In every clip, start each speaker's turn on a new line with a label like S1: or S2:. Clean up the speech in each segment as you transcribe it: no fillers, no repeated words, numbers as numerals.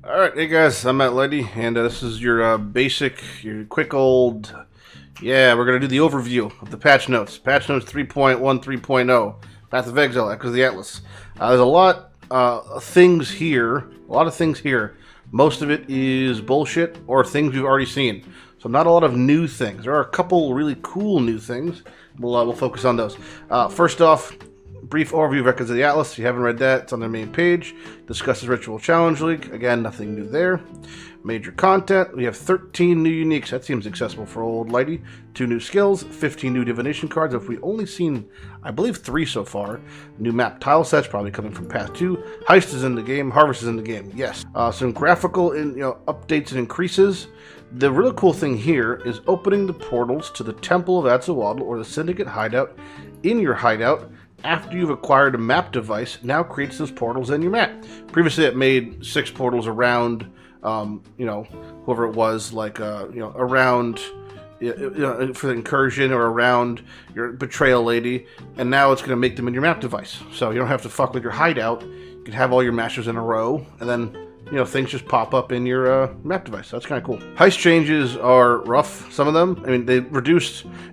S1: Alright, hey guys, I'm Lighty, and this is your your quick old... Yeah, we're going to do the overview of the patch notes. Patch notes 3.1, 3.0, Path of Exile, Echoes of the Atlas. There's a lot of things here, Most of it is bullshit or things we've already seen. So not a lot of new things. There are a couple really cool new things. We'll focus on those. First off, brief overview of Records of the Atlas. If you haven't read that, it's on their main page. Discusses Ritual Challenge League. Again, nothing new there. Major content. We have 13 new uniques. That seems accessible for old Lighty. 2 new skills. 15 new divination cards. If we've only seen, I believe, 3 so far. New map tile sets, probably coming from Path 2. Heist is in the game. Harvest is in the game. Yes. Some graphical updates and increases. The really cool thing here is opening the portals to the Temple of Exile or the Syndicate hideout in your hideout. After you've acquired a map device, now creates those portals in your map. Previously, it made 6 portals around, whoever it was, like, around for the incursion or around your betrayal lady, and now it's going to make them in your map device. So you don't have to fuck with your hideout. You can have all your masters in a row, and then things just pop up in your map device. So that's kind of cool. Heist changes are rough. Some of them. I mean, they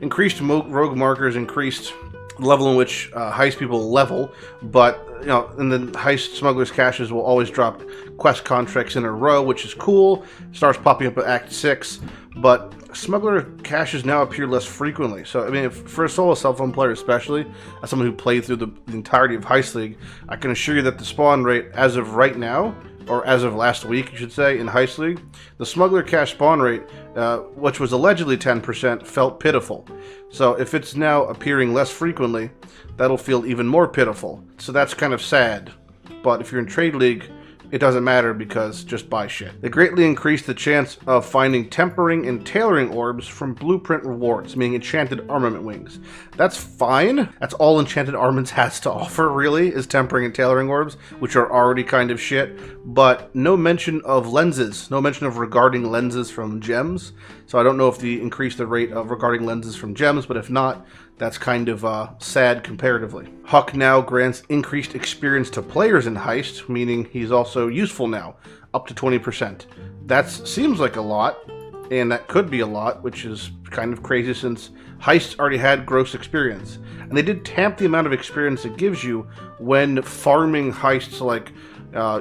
S1: increased rogue markers, increased the level in which heist people level, but and then heist smugglers caches will always drop quest contracts in a row, which is cool. Starts popping up at Act 6, but smuggler caches now appear less frequently. So I mean, for a solo cell phone player especially, as someone who played through the entirety of Heist League, I can assure you that the spawn rate as of right now, or as of last week, you should say, in Heist League, the smuggler cache spawn rate, which was allegedly 10%, felt pitiful. So if it's now appearing less frequently, that'll feel even more pitiful. So that's kind of sad. But if you're in Trade League, it doesn't matter because just buy shit. They greatly increased the chance of finding tempering and tailoring orbs from blueprint rewards, meaning enchanted armament wings. That's fine. That's all enchanted armaments has to offer, really, is tempering and tailoring orbs, which are already kind of shit. But no mention of lenses, no mention of regarding lenses from gems. So I don't know if they increased the rate of regarding lenses from gems, but if not, that's kind of sad comparatively. Huck now grants increased experience to players in Heist, meaning he's also useful now, up to 20%. That seems like a lot, and that could be a lot, which is kind of crazy since Heist already had gross experience. And they did tamp the amount of experience it gives you when farming heists like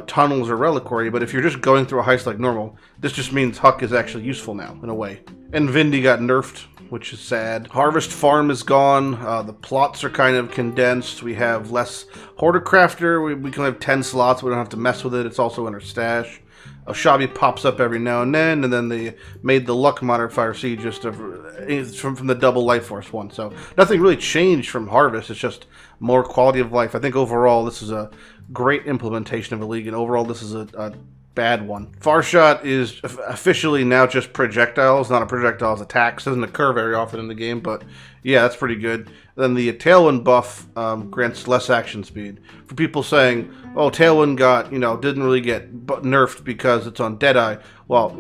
S1: tunnels or reliquary, but if you're just going through a heist like normal, this just means Huck is actually useful now, in a way. And Vindy got nerfed, which is sad. Harvest Farm is gone. The plots are kind of condensed. We have less Horticrafter. We can have 10 slots. We don't have to mess with it. It's also in our stash. Oshabi pops up every now and then they made the luck modifier see just from the double life force one. So nothing really changed from Harvest. It's just more quality of life. I think overall this is a great implementation of a league, and overall this is a bad one. Farshot is officially now just projectiles, not a projectiles attacks. Doesn't occur very often in the game, but yeah, that's pretty good. Then the Tailwind buff grants less action speed. For people saying, oh, Tailwind got, didn't really get nerfed because it's on Deadeye. Well,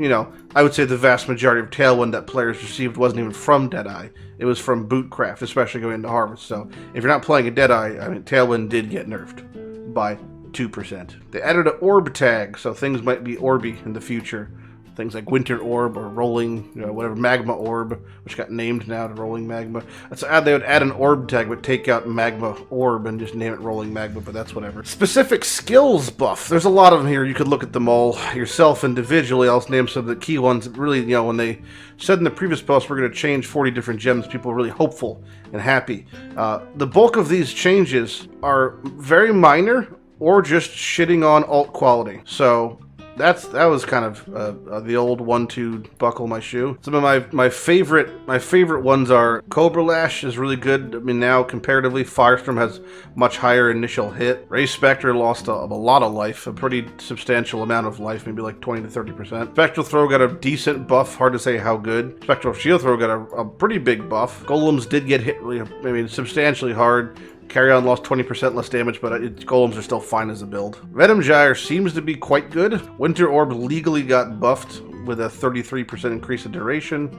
S1: I would say the vast majority of Tailwind that players received wasn't even from Deadeye. It was from Bootcraft, especially going into Harvest. So if you're not playing a Deadeye, I mean, Tailwind did get nerfed by 2%. They added an orb tag, so things might be orby in the future. Things like Winter Orb or Rolling, whatever, Magma Orb, which got named now to Rolling Magma. They would add an orb tag, but take out Magma Orb and just name it Rolling Magma, but that's whatever. Specific skills buff. There's a lot of them here. You could look at them all yourself individually. I'll name some of the key ones. Really, when they said in the previous post we're going to change 40 different gems, people were really hopeful and happy. The bulk of these changes are very minor, or just shitting on alt quality. So that was kind of the old 1-2 buckle my shoe. Some of my favorite ones are Cobra Lash is really good. I mean, now comparatively Firestorm has much higher initial hit. Ray Spectre lost a lot of life, a pretty substantial amount of life, maybe like 20 to 30%. Spectral Throw got a decent buff, hard to say how good. Spectral Shield Throw got a pretty big buff. Golems did get hit really, substantially hard. Carry-On lost 20% less damage, but golems are still fine as a build. Venom Gyre seems to be quite good. Winter Orb legally got buffed with a 33% increase in duration.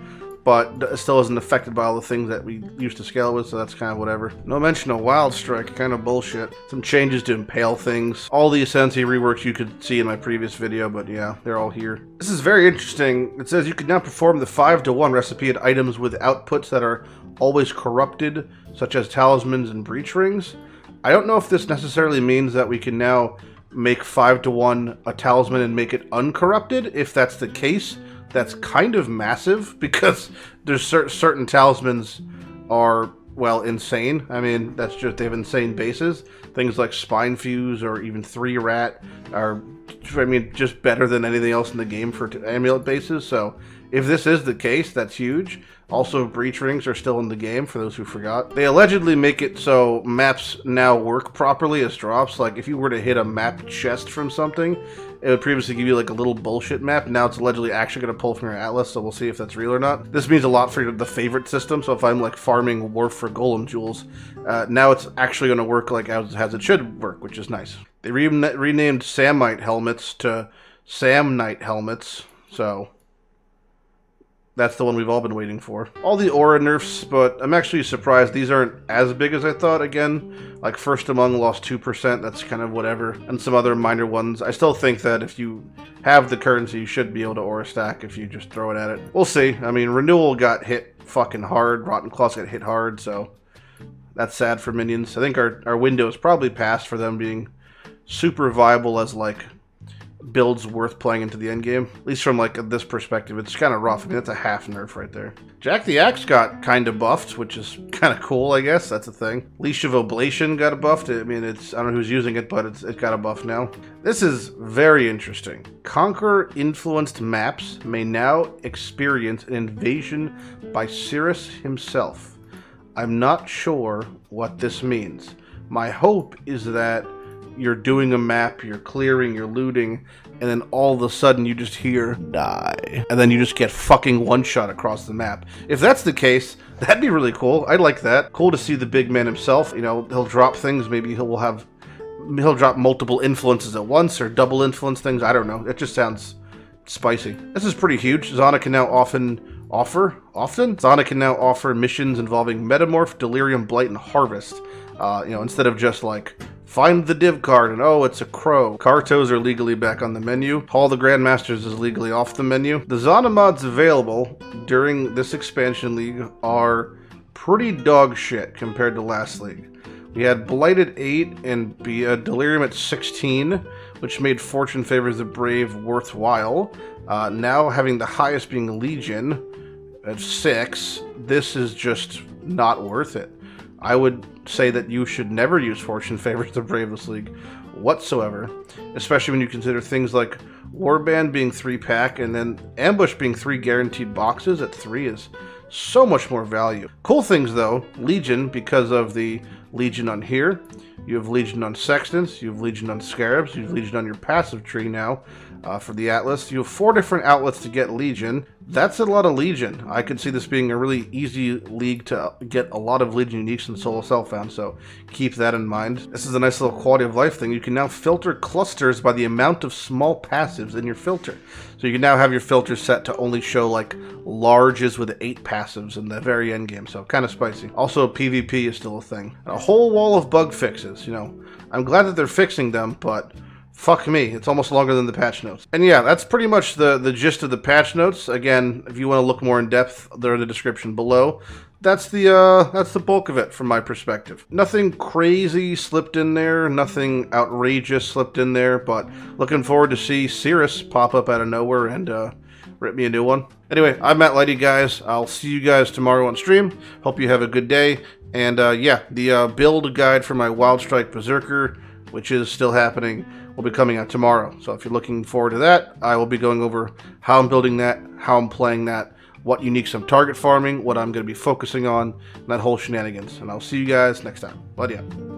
S1: but it still isn't affected by all the things that we used to scale with, so that's kind of whatever. No mention of Wild Strike, kind of bullshit. Some changes to impale things. All the Ascensi reworks you could see in my previous video, but yeah, they're all here. This is very interesting. It says you can now perform the 5-to-1 recipe at items with outputs that are always corrupted, such as talismans and breach rings. I don't know if this necessarily means that we can now make 5-to-1 a talisman and make it uncorrupted. If that's the case, that's kind of massive, because there's certain talismans are, well, insane. I mean, that's just, they have insane bases. Things like Spine Fuse or even 3-Rat are, I mean, just better than anything else in the game for amulet bases. So if this is the case, that's huge. Also, breach rings are still in the game, for those who forgot. They allegedly make it so maps now work properly as drops. Like, if you were to hit a map chest from something, it would previously give you like a little bullshit map. Now it's allegedly actually going to pull from your atlas, so we'll see if that's real or not. This means a lot for the favorite system, so if I'm like farming Wharf for Golem Jewels, now it's actually going to work like as it should work, which is nice. They renamed Samite helmets to Samnite helmets, so that's the one we've all been waiting for. All the aura nerfs, but I'm actually surprised these aren't as big as I thought. Again, like First Among lost 2%, that's kind of whatever, and some other minor ones. I still think that if you have the currency, you should be able to aura stack if you just throw it at it. We'll see. I mean, Renewal got hit fucking hard, Rotten Claws got hit hard, so that's sad for minions. I think our window is probably past for them being super viable as like builds worth playing into the end game. At least from like this perspective, it's kind of rough. I mean, that's a half nerf right there. Jack the Axe got kind of buffed, which is kind of cool, I guess. That's a thing. Leash of Oblation got buffed. I mean, I don't know who's using it, but it got a buff now. This is very interesting. Conquer-influenced maps may now experience an invasion by Cirrus himself. I'm not sure what this means. My hope is that you're doing a map, you're clearing, you're looting, and then all of a sudden you just hear die, and then you just get fucking one-shot across the map. If that's the case, that'd be really cool. I'd like that. Cool to see the big man himself. You know, he'll drop things. Maybe he'll drop multiple influences at once, or double influence things. I don't know. It just sounds spicy. This is pretty huge. Zana can now Zana can now offer missions involving Metamorph, Delirium, Blight, and Harvest. You know, instead of just like find the div card and oh, it's a crow. Kartos are legally back on the menu. Hall of the Grandmasters is legally off the menu. The Zana mods available during this expansion league are pretty dog shit compared to last league. We had Blight at 8 and Delirium at 16, which made Fortune Favors the Brave worthwhile. Now having the highest being Legion at 6, this is just not worth it. I would say that you should never use Fortune Favors the Brave this league whatsoever, especially when you consider things like Warband being 3-pack and then Ambush being 3 guaranteed boxes at 3 is so much more value. Cool things though, Legion, because of the Legion on here, you have Legion on Sextants, you have Legion on Scarabs, you have Legion on your passive tree now. For the Atlas, you have 4 different outlets to get Legion. That's a lot of Legion. I could see this being a really easy league to get a lot of Legion uniques and solo self-found, so keep that in mind. This is a nice little quality of life thing. You can now filter clusters by the amount of small passives in your filter. So you can now have your filter set to only show like larges with 8 passives in the very end game, so kind of spicy. Also, PvP is still a thing. A whole wall of bug fixes, you know. I'm glad that they're fixing them, but fuck me, it's almost longer than the patch notes. And yeah, that's pretty much the gist of the patch notes. Again, if you want to look more in depth, they're in the description below. That's the bulk of it from my perspective. Nothing crazy slipped in there, nothing outrageous slipped in there, but looking forward to see Cirrus pop up out of nowhere and rip me a new one. Anyway, I'm Lighty, guys. I'll see you guys tomorrow on stream. Hope you have a good day. And yeah, the build guide for my Wild Strike Berserker, which is still happening, will be coming out tomorrow. So if you're looking forward to that, I will be going over how I'm building that, how I'm playing that, what uniques I'm target farming, what I'm going to be focusing on, and that whole shenanigans. And I'll see you guys next time. Bloody up.